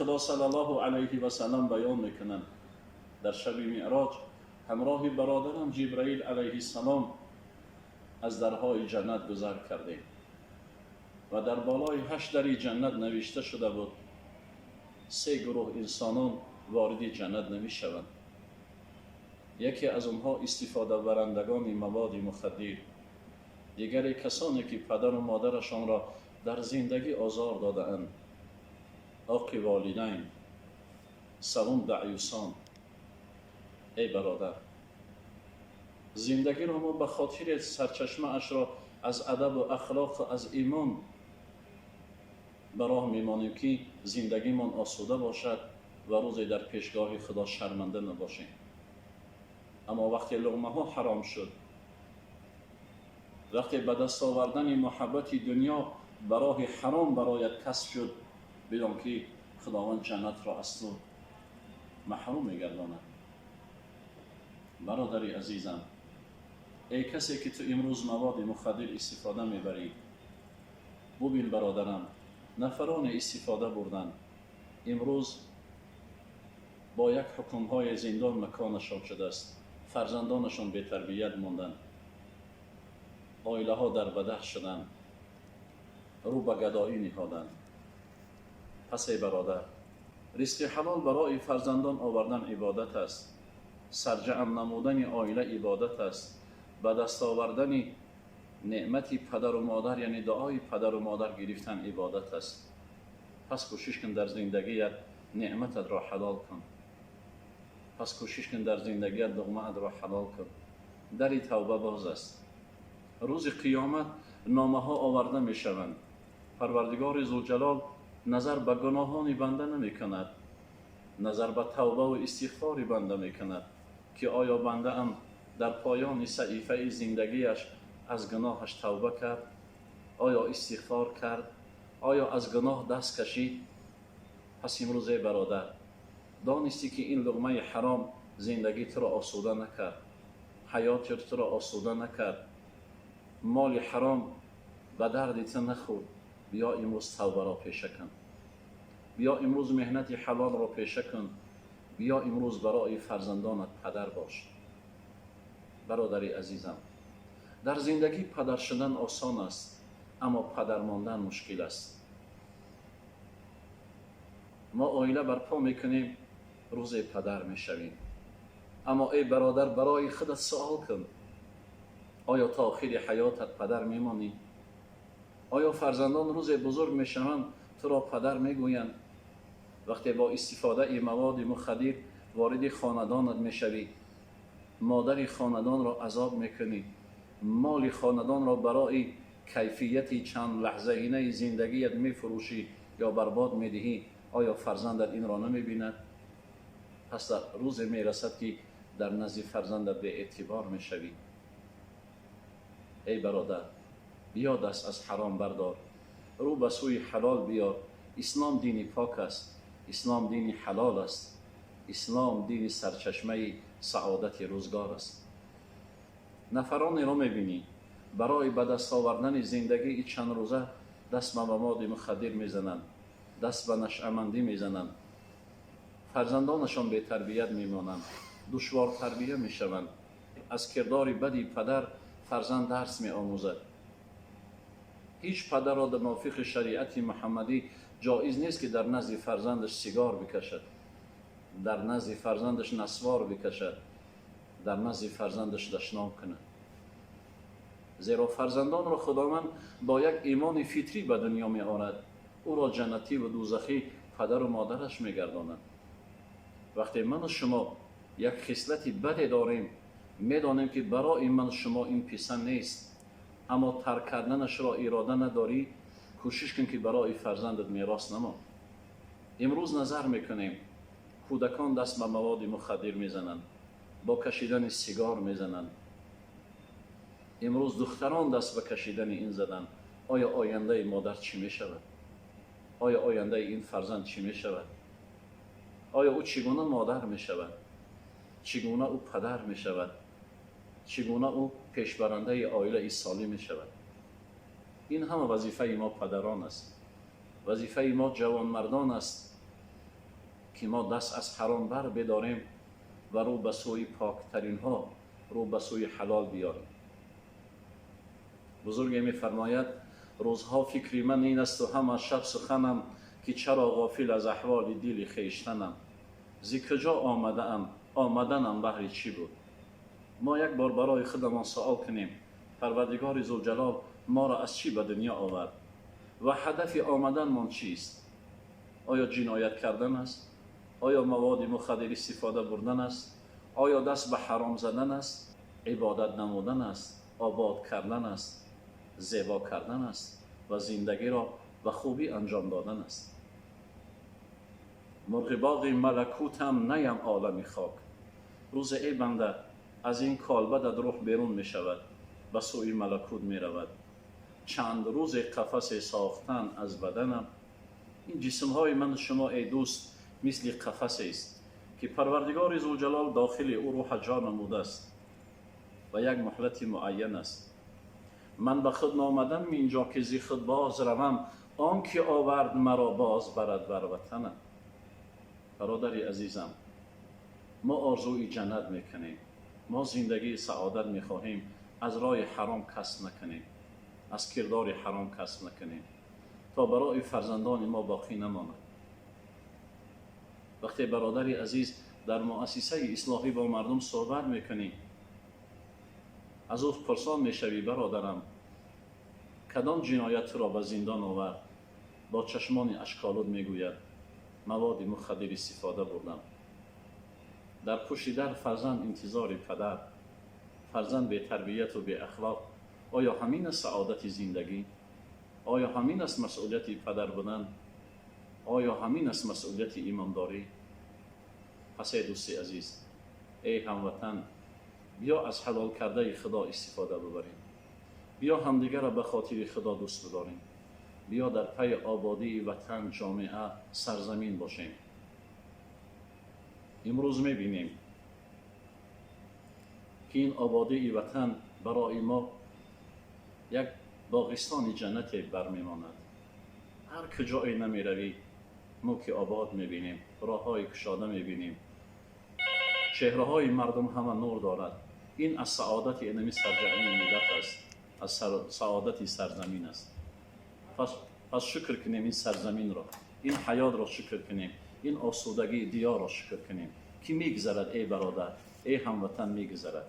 خدا صلی الله علیه و سلم بیان میکنند در شب معراج همراه برادرم جبرائیل علیه السلام از درهای جنت گذر کردیم و در بالای 8 در جنت نوشته شده بود 3 گروه انسانان وارد جنت نمی شوند. یکی از اونها استفاده برندگان مواد مخدر، دیگری کسانی که پدر و مادرشان را در زندگی آزار داده‌اند، عاق والدین، سوم دعیوسان. ای برادر، زندگی را ما به خاطر سرچشمه اش را از ادب و اخلاق و از ایمان به راه میمانیم که زندگیمان آسوده باشد و روزی در پیشگاه خدا شرمنده نباشیم. اما وقتی لقمه ها حرام شد، وقتی به دست آوردن محبت دنیا به راه حرام برایت کسب شد، بدان که خداوند جنت را از تو محروم میگرداند. برادری عزیزم، ای کسی که تو امروز مواد مخدر استفاده میبری، ببین برادرم، نفران استفاده بردن امروز با یک حکمهای زندان مکانشان شده است. فرزندانشان بی تربیت ماندن، عائله ها در بده شدن، رو به گدایی نهادند. پس ای برادر، رزق حلال برای فرزندان آوردن عبادت است، سرجم نمودن عائله عبادت است، به دست آوردن نعمت پدر و مادر یعنی دعای پدر و مادر گرفتن عبادت است. پس کوشش کن در زندگیت نعمتت را حلال کن. پس کوشش کن در زندگیت لقمه‌ات را حلال کن. در توبه باز است. روز قیامت نامه ها آورده می شوند. پروردگار ذوالجلال نظر به گناهان بنده نمی کند، نظر به توبه و استغفار بنده می کند که آیا بنده هم در پایان صحیفه زندگیش از گناهش توبه کرد، آیا استغفار کرد، آیا از گناه دست کشید. پس امروز ای برادر، دانستی که این لقمه حرام زندگی تو را آسوده نکرد، حیات تو را آسوده نکرد، مال حرام به درد تو نخورد. بیا امروز توبه را پیشه کن، بیا امروز مهنت حلال را پیشه کن، بیا امروز برای فرزندانت پدر باش. برادری عزیزم، در زندگی پدر شدن آسان است، اما پدر ماندن مشکل است. ما عائله برپا میکنیم، روز پدر میشویم. اما ای برادر، برای خودت سوال کن، آیا تا آخر حیاتت پدر میمانی؟ آیا فرزندان روز بزرگ میشوند تو را پدر میگویند؟ وقتی با استفاده مواد مخدر وارد خاندانت میشوی، مادر خاندان را عذاب میکنی، مال خاندان را برای کیفیت چند لحظه اینه زندگیت میفروشی یا برباد میدهی، آیا فرزندت این را نمیبیند؟ پس در روز میرسد که در نزد فرزندت به اعتبار میشوی. ای برادر، بیا دست از حرام بردار، رو به سوی حلال بیار. اسلام دین پاک است، اسلام دین حلال است، اسلام دین سرچشمه سعادت روزگار است. نفرانی را میبینی برای به دست آوردن زندگی چند روزه دست به مواد مخدر میزنند، دست به نشأه‌مندی میزنند، فرزندانشان بی تربیت میمانند، دشوار تربیه میشوند. از کردار بدی پدر فرزند درس میآموزد. هیچ پدر را در موافق شریعت محمدی جایز نیست که در نزد فرزندش سیگار بکشد، در نزد فرزندش نسوار بکشد، در نزد فرزندش دشنام کند. زیرا فرزندان را خداوند با یک ایمان فطری به دنیا می آورد، او را جنتی و دوزخی پدر و مادرش می گرداند. وقتی من و شما یک خصلت بد داریم، می دانیم که برای من و شما این پسند نیست، اما ترک کردنش را اراده نداری، کوشش کن که برای فرزندت میراث نما. امروز نظر میکنیم کودکان دست به مواد مخدر میزنند، با کشیدن سیگار میزنند. امروز دختران دست به کشیدن این زدن. آیا آینده مادر چی میشود؟ آیا آینده این فرزند چی میشود؟ آیا او چگونه مادر میشود؟ چگونه او پدر میشود؟ چگونه او پیشبرنده عائله سالم میشود؟ این همه وظیفه ما پدران است، وظیفه ما جوانمردان است که ما دست از حرام بر بداریم و رو به سوی پاکترین ها، رو به سوی حلال بیاریم. بزرگ میفرماید روزها فکری من این است و همه شب سخنم که چرا غافل از احوال دل خویشتنم. ز کجا آمدنم بهر چی بود؟ ما یک بار برای خودمان سوال کنیم پروردگار ذوالجلال ما را از چی به دنیا آورد و هدف آمدنمان چیست؟ آیا جنایت کردن است؟ آیا مواد مخدر استفاده بردن است؟ آیا دست به حرام زدن است؟ عبادت نمودن است؟ آباد کردن است؟ زیبا کردن است؟ و زندگی را به خوبی انجام دادن است؟ مرغ باغ ملکوتم نیم عالم خاک. روز ای بنده از این کالبد روح بیرون می شود، به سوی ملکوت می رود. چند روز قفس ساختن از بدنم. این جسم های من شما ای دوست مثل قفس است که پروردگار ذوالجلال داخل او روح جا نموده است و یک مهلت معین است. من به خود نامدم اینجا که زی خود باز روم، آن که آورد مرا باز برد بر وطنم. برادری عزیزم، ما آرزوی جنت میکنیم، ما زندگی سعادت میخواهیم، از راه حرام کسب نکنیم، از کردار حرام کسب نکنیم تا برای فرزندان ما باقی نماند. وقتی برادری عزیز در مؤسسه اصلاحی با مردم صحبت میکنیم، از او پرسان میشوی برادرم کدام جنایت را به زندان آورد؟ با چشمان اشکالود میگوید مواد مخدر استفاده بردم. در پشت در فرزند انتظار پدر، فرزند به تربیت و به اخلاق. آیا همین است سعادت زندگی؟ آیا همین است مسئولیت پدر بودن؟ آیا همین است مسئولیت ایمانداری؟ پس ای دوست عزیز، ای هموطن، بیا از حلال کرده خدا استفاده ببریم. بیا همدیگر را به خاطر خدا دوست بداریم. بیا در پی آبادی وطن، جامعه، سرزمین باشیم. امروز میبینیم که این آبادی وطن برای ما یک باغستان جنت برمیماند. هر کجایی نمیروی ما که آباد میبینیم، راه های کشاده میبینیم، چهره های مردم همه نور دارد. این از سعادت اینمی سرزمین ملت است، از سعادت سرزمین است. پس شکر کنیم این سرزمین را، این حیات را شکر کنیم، این آسودگی دیار را شکر کنیم که میگذرد. ای برادر، ای هموطن، میگذرد.